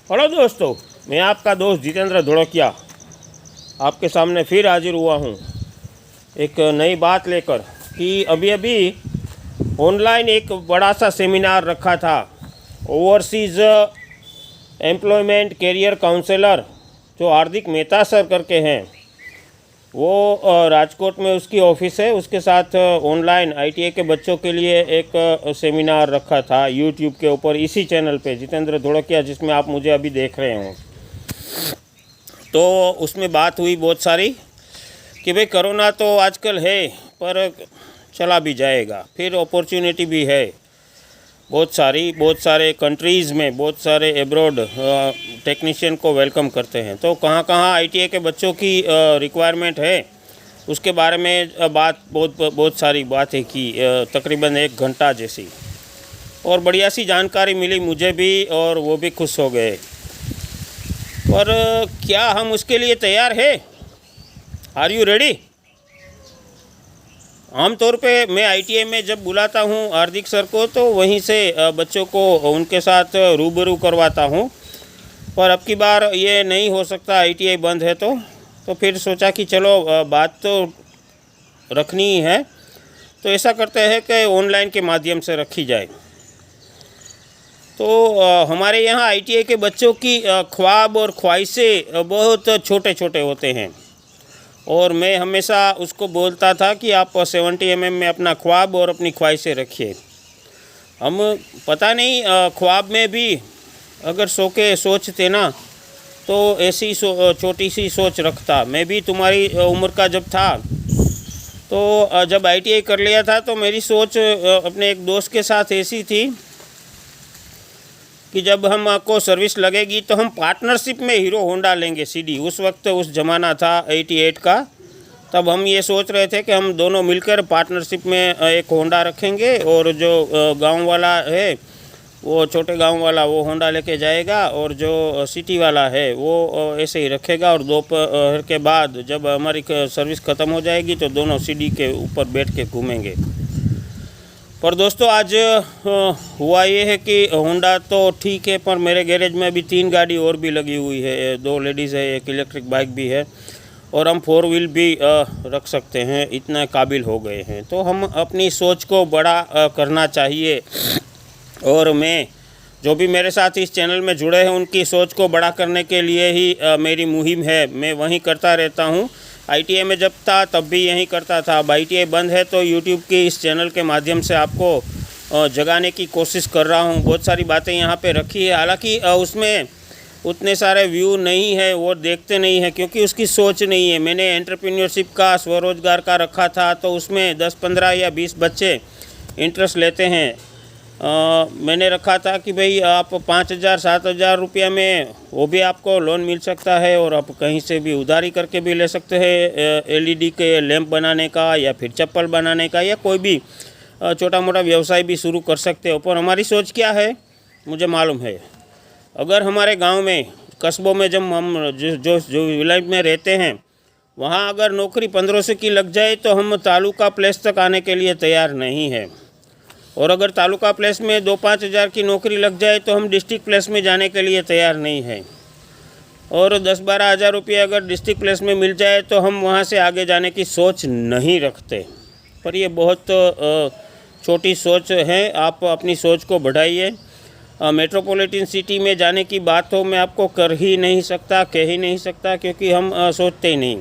Hello दोस्तों, मैं आपका दोस्त जितेंद्र धोड़किया आपके सामने फिर हाजिर हुआ हूँ एक नई बात लेकर कि अभी ऑनलाइन एक बड़ा सा सेमिनार रखा था। ओवरसीज़ एम्प्लॉयमेंट कैरियर काउंसलर जो हार्दिक मेहता सर करके हैं, वो राजकोट में उसकी ऑफिस है। उसके साथ ऑनलाइन आईटीआई के बच्चों के लिए एक सेमिनार रखा था यूट्यूब के ऊपर, इसी चैनल पे जितेंद्र धोड़किया, जिसमें आप मुझे अभी देख रहे हो। तो उसमें बात हुई बहुत सारी कि भाई कोरोना तो आजकल है पर चला भी जाएगा, फिर अपॉर्चुनिटी भी है बहुत सारे कंट्रीज़ में, बहुत सारे एब्रॉड टेक्नीशियन को वेलकम करते हैं। तो कहाँ कहाँ आईटीआई के बच्चों की रिक्वायरमेंट है उसके बारे में बहुत सारी बातें की, तकरीबन 1 घंटा जैसी, और बढ़िया सी जानकारी मिली मुझे भी और वो भी खुश हो गए। पर क्या हम उसके लिए तैयार हैं? Are you ready? आमतौर पे मैं आईटीआई में जब बुलाता हूँ हार्दिक सर को, तो वहीं से बच्चों को उनके साथ रूबरू करवाता हूँ। पर अब की बार ये नहीं हो सकता, आईटीआई बंद है। तो फिर सोचा कि चलो बात तो रखनी ही है, तो ऐसा करते हैं कि ऑनलाइन के माध्यम से रखी जाए। तो हमारे यहाँ आईटीआई के बच्चों की ख्वाब और ख्वाहिशें बहुत छोटे छोटे होते हैं, और मैं हमेशा उसको बोलता था कि आप 70 mm में अपना ख्वाब और अपनी ख्वाहिशें रखिए। हम पता नहीं ख्वाब में भी अगर सोचते ना, तो ऐसी छोटी सी सोच रखता। मैं भी तुम्हारी उम्र का जब था, तो जब आईटीआई कर लिया था, तो मेरी सोच अपने एक दोस्त के साथ ऐसी थी कि जब हमको सर्विस लगेगी तो हम पार्टनरशिप में हीरो होंडा लेंगे सीडी। उस वक्त उस ज़माना था 88 का, तब हम ये सोच रहे थे कि हम दोनों मिलकर पार्टनरशिप में एक होंडा रखेंगे, और जो गांव वाला है, वो छोटे गांव वाला, वो होंडा लेके जाएगा, और जो सिटी वाला है वो ऐसे ही रखेगा। और दोपहर के बाद जब हमारी सर्विस ख़त्म हो जाएगी तो दोनों सीडी के ऊपर बैठ के घूमेंगे। पर दोस्तों, आज हुआ ये है कि होंडा तो ठीक है, पर मेरे गैरेज में अभी 3 गाड़ी और भी लगी हुई है, 2 लेडीज़ है, एक इलेक्ट्रिक बाइक भी है, और हम 4 व्हील भी रख सकते हैं, इतना काबिल हो गए हैं। तो हम अपनी सोच को बड़ा करना चाहिए, और मैं जो भी मेरे साथ इस चैनल में जुड़े हैं उनकी सोच को बड़ा करने के लिए ही मेरी मुहिम है। मैं वहीं करता रहता हूँ। आईटीआई में जब था तब भी यहीं करता था। अब आईटीआई बंद है तो यूट्यूब के इस चैनल के माध्यम से आपको जगाने की कोशिश कर रहा हूँ। बहुत सारी बातें यहाँ पे रखी है, हालांकि उसमें उतने सारे व्यू नहीं है, वो देखते नहीं है क्योंकि उसकी सोच नहीं है। मैंने एंटरप्रेन्योरशिप का, स्वरोजगार का रखा था, तो उसमें 10, 15 या 20 बच्चे इंटरेस्ट लेते हैं। मैंने रखा था कि भाई आप 5,000, 7,000 रुपया में वो भी आपको लोन मिल सकता है, और आप कहीं से भी उधारी करके भी ले सकते हैं एलईडी के लैंप बनाने का, या फिर चप्पल बनाने का, या कोई भी छोटा मोटा व्यवसाय भी शुरू कर सकते हो। पर हमारी सोच क्या है मुझे मालूम है। अगर हमारे गांव में, कस्बों में, जब हम जो विलेज में रहते हैं, वहाँ अगर नौकरी 1500 की लग जाए तो हम तालुका प्लेस तक आने के लिए तैयार नहीं है। और अगर तालुका प्लेस में 2-5 हज़ार की नौकरी लग जाए तो हम डिस्ट्रिक्ट प्लेस में जाने के लिए तैयार नहीं है। और 10-12 हज़ार रुपये अगर डिस्ट्रिक्ट प्लेस में मिल जाए तो हम वहाँ से आगे जाने की सोच नहीं रखते। पर ये बहुत छोटी सोच है। आप अपनी सोच को बढ़ाइए। मेट्रोपॉलिटन सिटी में जाने की बात तो मैं आपको कर ही नहीं सकता, कह ही नहीं सकता, क्योंकि हम सोचते ही नहीं।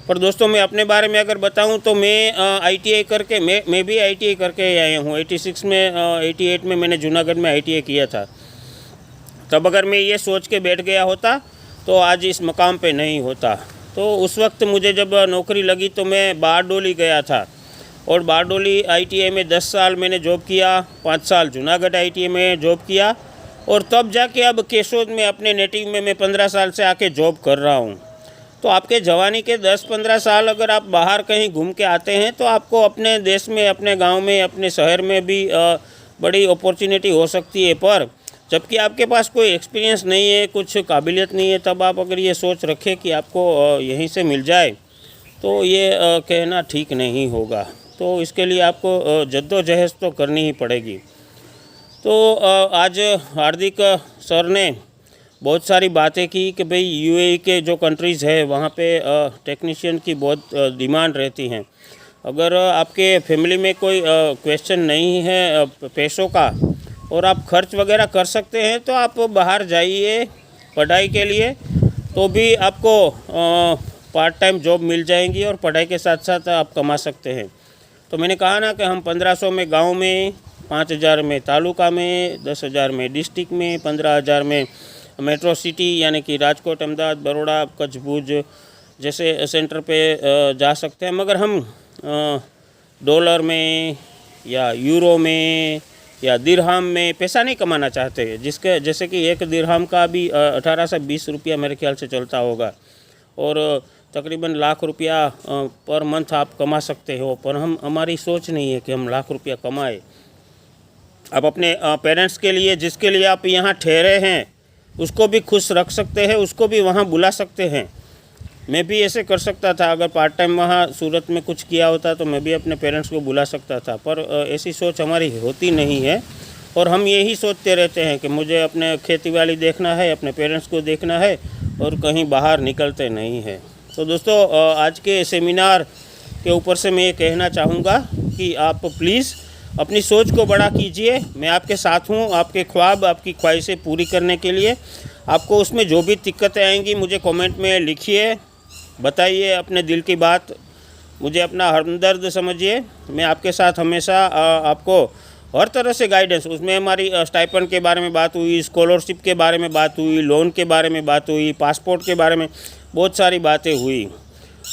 पर दोस्तों, मैं अपने बारे में अगर बताऊं तो मैं आईटीआई करके, मैं भी आईटीआई करके आया हूं। 86 में, 88 में मैंने जूनागढ़ में आईटीआई किया था। तब अगर मैं ये सोच के बैठ गया होता तो आज इस मकाम पे नहीं होता। तो उस वक्त मुझे जब नौकरी लगी तो मैं बारडोली गया था, और बारडोली आईटीआई में 10 साल मैंने जॉब किया, 5 साल जूनागढ़ आईटीआई में जॉब किया, और तब जाके अब केशोद में अपने नेटिव में मैं 15 साल से आके जॉब कर रहा हूँ। तो आपके जवानी के 10-15 साल अगर आप बाहर कहीं घूम के आते हैं तो आपको अपने देश में, अपने गांव में, अपने शहर में भी बड़ी अपॉर्चुनिटी हो सकती है। पर जबकि आपके पास कोई एक्सपीरियंस नहीं है, कुछ काबिलियत नहीं है, तब आप अगर ये सोच रखें कि आपको यहीं से मिल जाए, तो ये कहना ठीक नहीं होगा। तो इसके लिए आपको जद्दोजहद तो करनी ही पड़ेगी। तो आज हार्दिक सर ने बहुत सारी बातें की कि भाई यूएई के जो कंट्रीज़ है वहाँ पे टेक्नीशियन की बहुत डिमांड रहती हैं। अगर आपके फैमिली में कोई क्वेश्चन नहीं है पैसों का और आप खर्च वगैरह कर सकते हैं तो आप बाहर जाइए पढ़ाई के लिए, तो भी आपको पार्ट टाइम जॉब मिल जाएंगी और पढ़ाई के साथ साथ आप कमा सकते हैं। तो मैंने कहा ना कि हम 1500 में गांव में, 5000 में तालुका में, 10,000 में डिस्ट्रिक्ट में, 15,000 में मेट्रो सिटी यानी कि राजकोट, अहमदाबाद, बड़ौदा, कच्छ, भुज जैसे सेंटर पे जा सकते हैं। मगर हम डॉलर में या यूरो में या दिरहम में पैसा नहीं कमाना चाहते, जिसके जैसे कि एक दिरहम का भी 18 से 20 रुपया मेरे ख्याल से चलता होगा और तकरीबन लाख रुपया पर मंथ आप कमा सकते हो। पर हमारी सोच नहीं है कि हम लाख रुपया कमाए। आप अपने पेरेंट्स के लिए, जिसके लिए आप यहाँ ठहरे हैं, उसको भी खुश रख सकते हैं, उसको भी वहाँ बुला सकते हैं। मैं भी ऐसे कर सकता था, अगर पार्ट टाइम वहाँ सूरत में कुछ किया होता तो मैं भी अपने पेरेंट्स को बुला सकता था, पर ऐसी सोच हमारी होती नहीं है और हम यही सोचते रहते हैं कि मुझे अपने खेती बाड़ी देखना है, अपने पेरेंट्स को देखना है और कहीं बाहर निकलते नहीं हैं। तो दोस्तों, आज के सेमिनार के ऊपर से मैं ये कहना चाहूँगा कि आप प्लीज़ अपनी सोच को बड़ा कीजिए। मैं आपके साथ हूँ, आपके ख्वाब, आपकी ख्वाहिशें पूरी करने के लिए। आपको उसमें जो भी दिक्कतें आएंगी मुझे कमेंट में लिखिए, बताइए अपने दिल की बात, मुझे अपना हमदर्द समझिए। मैं आपके साथ हमेशा आपको हर तरह से गाइडेंस, उसमें हमारी स्टाइपेंड के बारे में बात हुई, स्कॉलरशिप के बारे में बात हुई, लोन के बारे में बात हुई, पासपोर्ट के बारे में बहुत सारी बातें हुई।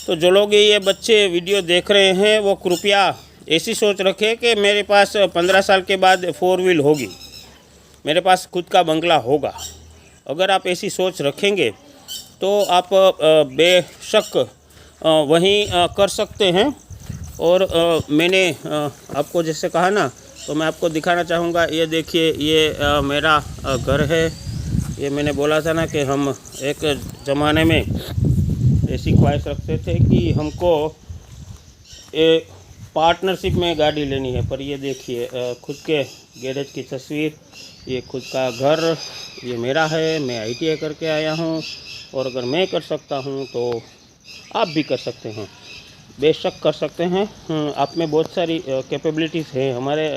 तो जो लोग ये बच्चे वीडियो देख रहे हैं वो कृपया ऐसी सोच रखें कि मेरे पास 15 साल के बाद 4 व्हील होगी, मेरे पास खुद का बंगला होगा। अगर आप ऐसी सोच रखेंगे तो आप बेशक वहीं कर सकते हैं। और मैंने आपको जैसे कहा ना, तो मैं आपको दिखाना चाहूँगा। ये देखिए, ये मेरा घर है। ये मैंने बोला था ना कि हम एक ज़माने में ऐसी ख्वाहिश रखते थे कि हमको पार्टनरशिप में गाड़ी लेनी है। पर ये देखिए, खुद के गैरेज की तस्वीर, ये खुद का घर, ये मेरा है। मैं ITI करके आया हूँ और अगर मैं कर सकता हूँ तो आप भी कर सकते हैं, बेशक कर सकते हैं। आप में बहुत सारी कैपेबिलिटीज़ हैं। हमारे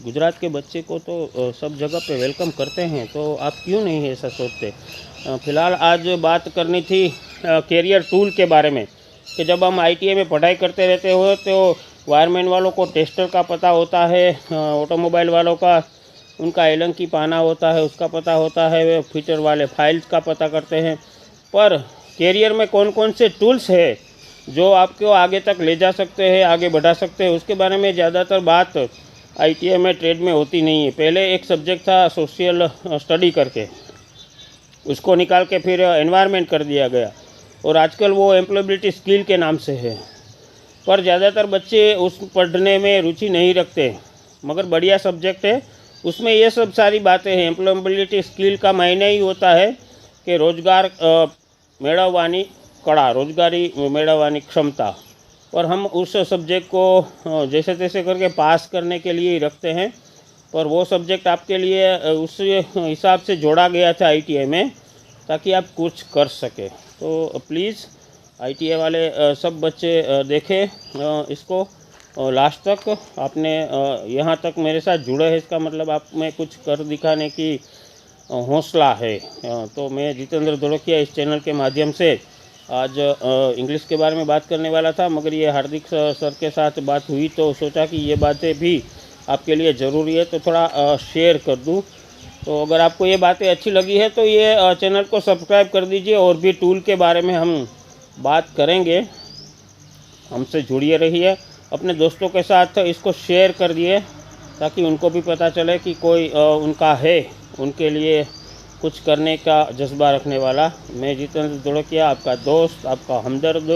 गुजरात के बच्चे को तो सब जगह पे वेलकम करते हैं, तो आप क्यों नहीं ऐसा सोचते। फ़िलहाल आज बात करनी थी कैरियर टूल के बारे में कि जब हम ITI में पढ़ाई करते रहते हो तो वायरमैन वालों को टेस्टर का पता होता है, ऑटोमोबाइल वालों का उनका एलंकी पाना होता है, उसका पता होता है, वे फीचर वाले फाइल्स का पता करते हैं। पर कैरियर में कौन कौन से टूल्स है जो आपको आगे तक ले जा सकते हैं, आगे बढ़ा सकते हैं, उसके बारे में ज़्यादातर बात ITI में ट्रेड में होती नहीं है। पहले एक सब्जेक्ट था सोशल स्टडी करके, उसको निकाल के फिर एनवायरनमेंट कर दिया गया और आजकल वो एम्प्लॉयबिलिटी स्किल के नाम से है। पर ज़्यादातर बच्चे उस पढ़ने में रुचि नहीं रखते, मगर बढ़िया सब्जेक्ट है। उसमें ये सब सारी बातें हैं। एम्प्लॉयबिलिटी स्किल का मायने ही होता है कि रोजगार मेळवવાની कड़ा, रोजगारी मेळवવાની क्षमता। और हम उस सब्जेक्ट को जैसे तैसे करके पास करने के लिए ही रखते हैं। पर वो सब्जेक्ट आपके लिए उस हिसाब से जोड़ा गया था ITI में ताकि आप कुछ कर सके। तो प्लीज़ ITI वाले सब बच्चे देखें इसको लास्ट तक। आपने यहाँ तक मेरे साथ जुड़े हैं, इसका मतलब आप में कुछ कर दिखाने की हौसला है। तो मैं जितेंद्र धोलकिया इस चैनल के माध्यम से आज इंग्लिश के बारे में बात करने वाला था, मगर ये हार्दिक सर के साथ बात हुई तो सोचा कि ये बातें भी आपके लिए ज़रूरी है तो थोड़ा शेयर कर दूँ। तो अगर आपको ये बातें अच्छी लगी है तो ये चैनल को सब्सक्राइब कर दीजिए। और भी टूल के बारे में हम बात करेंगे, हमसे जुड़िए रहिए। अपने दोस्तों के साथ इसको शेयर कर दिए ताकि उनको भी पता चले कि कोई उनका है, उनके लिए कुछ करने का जज्बा रखने वाला। मैं जितेंद्र धोलकिया, आपका दोस्त, आपका हमदर्द,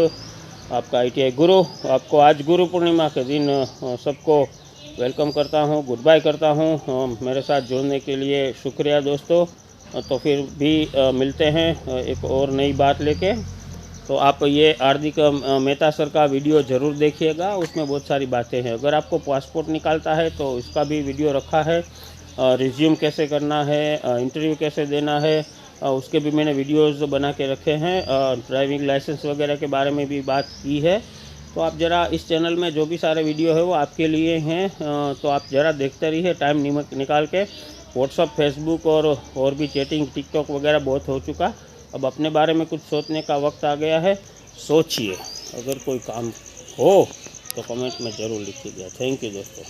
आपका ITI गुरु, आपको आज गुरु पूर्णिमा के दिन सबको वेलकम करता हूँ, गुड बाय करता हूँ। मेरे साथ जुड़ने के लिए शुक्रिया दोस्तों। तो फिर भी मिलते हैं एक और नई बात लेके। तो आप ये हार्दिक मेहता सर का वीडियो ज़रूर देखिएगा, उसमें बहुत सारी बातें हैं। अगर आपको पासपोर्ट निकालता है तो इसका भी वीडियो रखा है। रिज्यूम कैसे करना है, इंटरव्यू कैसे देना है, उसके भी मैंने वीडियोस बना के रखे हैं। ड्राइविंग लाइसेंस वगैरह के बारे में भी बात की है। तो आप ज़रा इस चैनल में जो भी सारे वीडियो है वो आपके लिए हैं, तो आप ज़रा देखते रहिए टाइम निकाल के। व्हाट्सअप, फेसबुक और भी चैटिंग, टिकटॉक वगैरह बहुत हो चुका। अब अपने बारे में कुछ सोचने का वक्त आ गया है। सोचिए, अगर कोई काम हो तो कमेंट में ज़रूर लिखिएगा। थैंक यू दोस्तों।